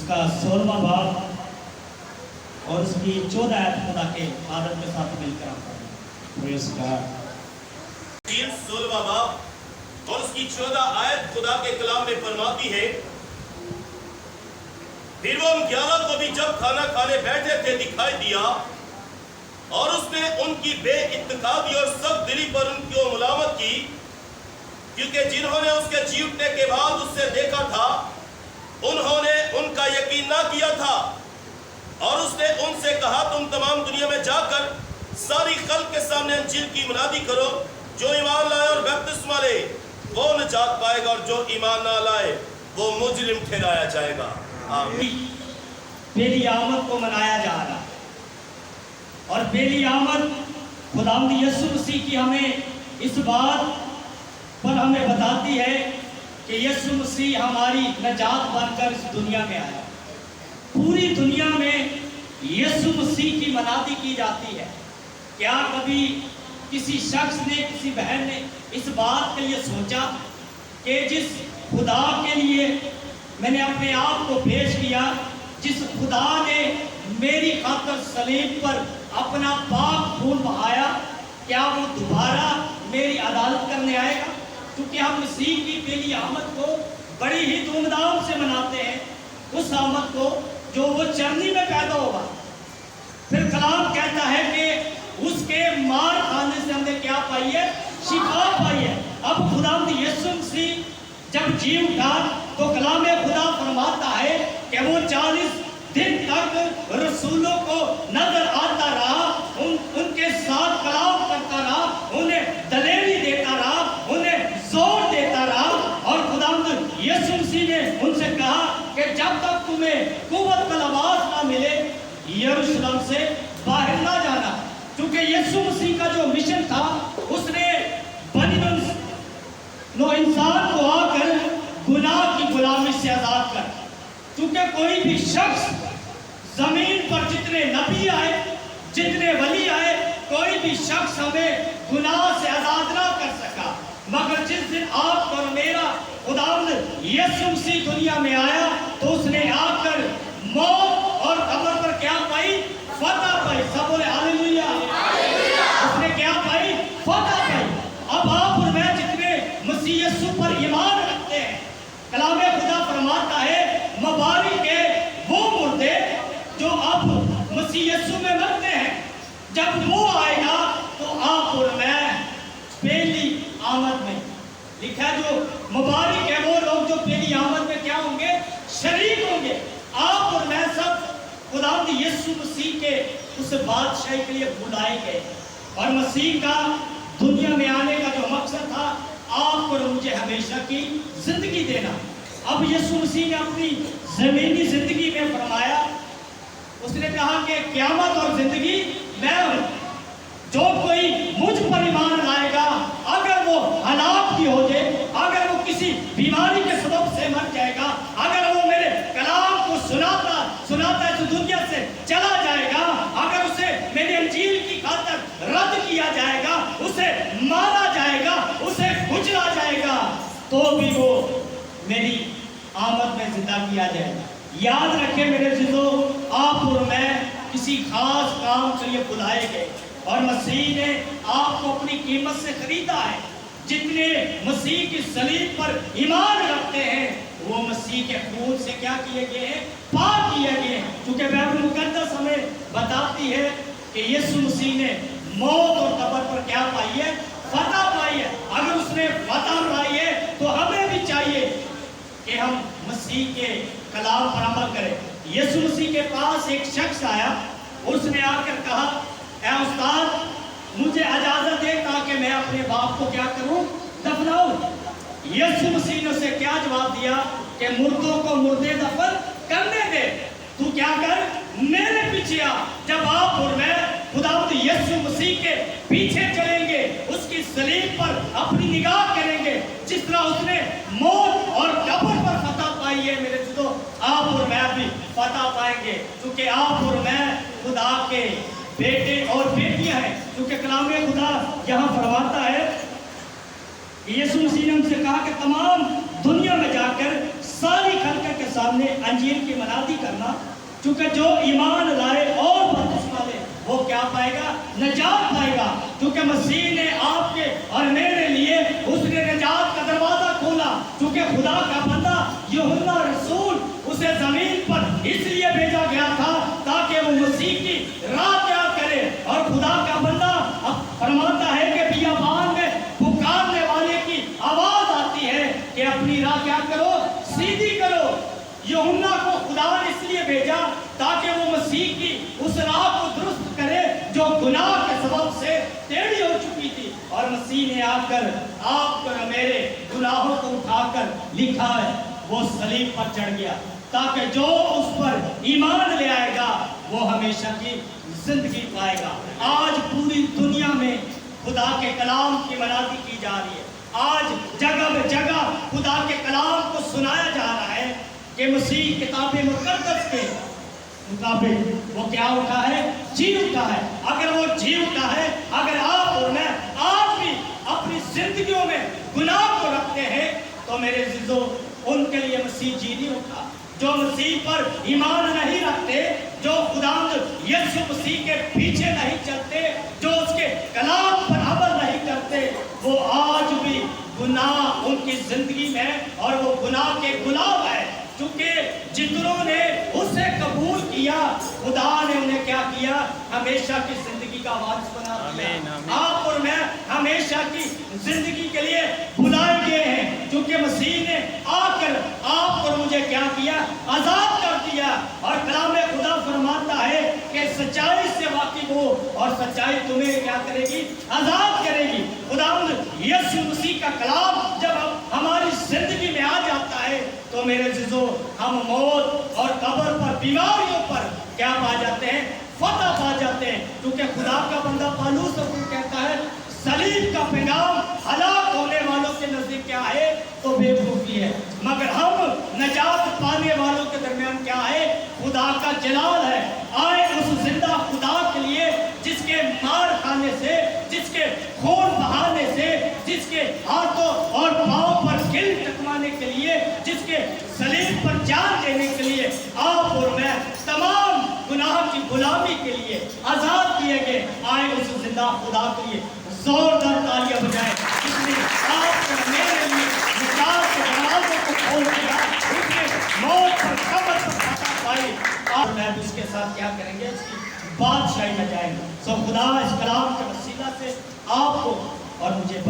کا 16واں باب اور اس کی 14 آیت خدا کے عادت کے ساتھ مل کر آپ پڑھیں۔ پریز گاڈ۔ 16واں باب اور اس کی 14 آیت خدا کے کلام میں فرماتی ہے، پھر وہ ان 11 کو بھی جب کھانا کھانے بیٹھے تھے دکھائی دیا، اور اس نے ان کی بے اتقادی اور سخت دلی پر ان کو ملامت کی، کیونکہ جنہوں نے اس کے جی اٹھنے کے بعد اس سے دیکھا تھا انہوں نے ان کا یقین نہ کیا تھا، اور اس نے ان سے کہا تم تمام دنیا میں جا کر ساری خلق کے سامنے انجیل کی منادی کرو، جو ایمان لائے اور بپتسمہ لے وہ نجات پائے گا، اور جو ایمان نہ لائے وہ مجرم ٹھہرایا جائے گا۔ آمین۔ پہلی آمد کو منایا جا رہا ہے، اور پہلی آمد خداوند یسوع مسیح کی ہمیں اس بات پر ہمیں بتاتی ہے کہ یسوع مسیح ہماری نجات بن کر اس دنیا میں آیا۔ پوری دنیا میں یسوع مسیح کی منادی کی جاتی ہے۔ کیا کبھی کسی شخص نے، کسی بہن نے اس بات کے لیے سوچا کہ جس خدا کے لیے میں نے اپنے آپ کو پیش کیا، جس خدا نے میری خاطر صلیب پر اپنا پاک خون بہایا، کیا وہ دوبارہ میری عدالت کرنے آئے گا؟ کیونکہ ہم مسیح کی پہلی آمد کو بڑی ہی دھوم دھام سے مناتے ہیں، اس آمد کو جو وہ چرنی میں پیدا ہوگا۔ پھر کلام کہتا ہے کہ اس کے مار کھانے سے ہم نے کیا پائی ہے؟ شفا پائی ہے۔ اب خداوند یسوع مسیح جب جی اٹھا تو کلام خدا فرماتا ہے کہ وہ 40 دن تک رسولوں کو نظر آتا رہا، ان کے ساتھ کلام کرتا رہا، انہیں دلیری دیتا رہا، انہیں زور دیتا رہا، اور خداوند یسوع مسیح نے ان سے کہا کہ جب تک تمہیں قوت کا لباس نہ ملے یروشلم سے باہر نہ جانا، کیونکہ یسوع مسیح کا جو مشن تھا اس نے بنی نو انسان کو آ کر گناہ کی غلامی سے آزاد کر، کیونکہ کوئی بھی شخص زمین پر جتنے نبی آئے، جتنے ولی آئے، کوئی بھی شخص ہمیں گناہ سے آزاد نہ کر سکا، مگر جس دن آپ اور میرا خداوند یسوع مسیح دنیا میں آیا تو اس نے آ کر موت اور قبر پر کیا پائی؟ فتح پائی۔ سب بولے ہاللویا۔ اس نے کیا پائی؟ فتح پائی۔ اب آپ اور میں جتنے مسیح یسوع پر ایمان رکھتے ہیں، کلام خدا فرماتا ہے مبارک ہے وہ مردے جو اب مسیح یسوع میں مرتے ہیں، جب وہ آئے گا تو آپ اور میں پہلی آمد میں لکھا ہے، جو مبارک ہے وہ لوگ جو پہلی آمد میں کیا ہوں گے؟ شریک ہوں گے۔ آپ اور میں سب خداوند یسوع مسیح کے اس بادشاہی کے لیے بلائے گئے، اور مسیح کا دنیا میں آنے کا جو مقصد تھا آپ اور مجھے ہمیشہ کی زندگی دینا۔ اب یسوع مسیح نے اپنی زمینی زندگی میں فرمایا، اس نے کہا کہ قیامت اور زندگی میں ہوں، جو کوئی مجھ پر ایمان لائے گا اگر وہ ہلاک بھی ہو جائے، اگر وہ کسی بیماری کے سبب سے مر جائے گا، اگر وہ میرے کلام کو سناتا ہے تو دنیا سے چلا جائے گا، اگر اسے میری انجیل کی خاطر رد کیا جائے گا، اسے مارا جائے گا، اسے کچلا جائے گا، تو بھی وہ میری آمد میں زندہ کیا جائے گا۔ یاد رکھیں میرے عزیزو، آپ اور میں کسی خاص کام کے لیے بلائے گئے، اور مسیح نے آپ کو اپنی قیمت سے خریدا ہے۔ جتنے مسیح کی صلیب پر ایمان رکھتے ہیں وہ مسیح کے خون سے کیا کیے گئے ہیں؟ پاک کیے گئے ہیں، کیونکہ بائبل مقدس ہمیں بتاتی ہے کہ یسوع مسیح نے موت اور قبر پر کیا پائی ہے؟ فتح پائی ہے۔ اگر اس نے فتح پائی ہے تو ہمیں بھی چاہیے کہ ہم مسیح کے کلام پر عمل کریں۔ یسوع مسیح کے پاس ایک شخص آیا اور اس نے آ کر کہا، اے استاد مجھے اجازت دے تاکہ میں اپنے باپ کو کیا کروں؟ دفناؤں۔ یسوع مسیح نے اسے کیا جواب دیا کہ مردوں کو مردے دفن کرنے دے، تو کیا کر؟ میرے پیچھے آ۔ جب آپ اور میں خداوند یسوع مسیح کے پیچھے چلیں گے، اس کی صلیب پر اپنی نگاہ کریں گے، جس طرح اس نے موت اور قبر پر فتح پائی ہے، میرے دوستو آپ اور میں بھی فتح پائیں گے، کیونکہ آپ اور میں خدا کے بیٹے اور بیٹیاں ہیں۔ کیونکہ کلام خدا یہاں فرماتا ہے، یسوع مسیح نے ان سے کہا کہ تمام دنیا میں جا کر ساری خلق کے کے سامنے انجیل کی منادی کرنا، چونکہ جو ایمان لائے اور بپتسمہ لے وہ کیا پائے گا؟ نجات پائے گا، کیونکہ مسیح نے آپ کے اور میرے لیے اس نے نجات کا دروازہ کھولا، کیونکہ خدا کا بندہ یوحنا رسول اسے زمین پر اس لیے بھیجا گیا تھا تاکہ وہ مسیح کی راہ کیا کرے، اور خدا کا بندہ اب فرماتا ہے کہ بیابان میں پکارنے والے کی آواز آتی ہے کہ اپنی راہ کیا کرو؟ سیدھی کرو۔ یوحنا کو خدا نے اس لیے بھیجا تاکہ وہ مسیح کی اس راہ کو درست کرے جو گناہ کے سبب سے ٹیڑھی ہو چکی تھی، اور مسیح نے آ کر آپ کو میرے گناہوں کو اٹھا کر لکھا ہے، وہ صلیب پر چڑھ گیا تاکہ جو اس پر ایمان لے آئے گا وہ ہمیشہ کی زندگی پائے گا۔ آج پوری دنیا میں خدا کے کلام کی منادی کی جا رہی ہے، آج جگہ بہ جگہ خدا کے کلام کو سنایا جا رہا ہے کہ مسیح کتاب مقدس کے مطابق وہ کیا اٹھا ہے؟ جی اٹھا ہے۔ اگر وہ جی اٹھا ہے، اگر آپ اور میں آج بھی اپنی زندگیوں میں گناہ کو رکھتے ہیں تو میرے عزیزو ان کے لیے مسیح جی نہیں اٹھا۔ جو مسیح پر ایمان نہیں رکھتے، جو خداوند یسوع مسیح کے پیچھے نہیں چلتے، جو اس کے کلام پر عمل نہیں کرتے، وہ آج بھی گناہ ان کی زندگی میں اور وہ گناہ کے غلام ہے، کیونکہ جتنوں نے اسے قبول کیا خدا نے انہیں کیا کیا؟ ہمیشہ کی زندگی کا وارث بنا دیا۔ آپ اور میں ہمیشہ کی زندگی کے لیے بلائے گئے ہیں، کیونکہ مسیح نے آ کر آپ اور مجھے کیا کیا؟ آزاد کر دیا۔ اور کلام خدا فرماتا ہے کہ سچائی سے واقف ہو اور سچائی تمہیں کیا کرے گی؟ آزاد کرے گی۔ خداوند یسوع مسیح کا کلام جب ہماری زندگی میں آ جاتا ہے تو میرے عزیزو ہم موت اور قبر پر، بیماریوں پر کیا پا جاتے ہیں؟ فتح پا جاتے ہیں، کیونکہ خدا کا بندہ پالوس رسول کہتا ہے صلیب کا پیغام ہلاک ہونے والوں کے نزدیک کیا ہے؟ تو بے وقوفی ہے، مگر ہم نجات پانے والوں کے درمیان کیا ہے؟ خدا کا جلال ہے۔ آئے اس زندہ خدا کے لیے جس کے مار کھانے سے، جس کے خون بہانے سے، جس کے ہاتھوں اور پاؤں پر کل ٹکوانے کے لیے، جس کے صلیب پر جان دینے کے لیے آپ اور میں تمام گناہ کی غلامی کے لیے آزاد کیے گئے۔ آئے اس زندہ خدا کے لیے زوردار تالیاں بجائیں، جس نے آپ اور میرے لیے نجات کے دروازوں کو کھول دیا، اس نے موت پر قبر پر فتح پائی، اور میں بھی اس کے ساتھ کیا کریں گے؟ اس کی بادشاہی میں جائیں گے۔ سو خدا اس کلام کے وسیلہ سے آپ کو اور مجھے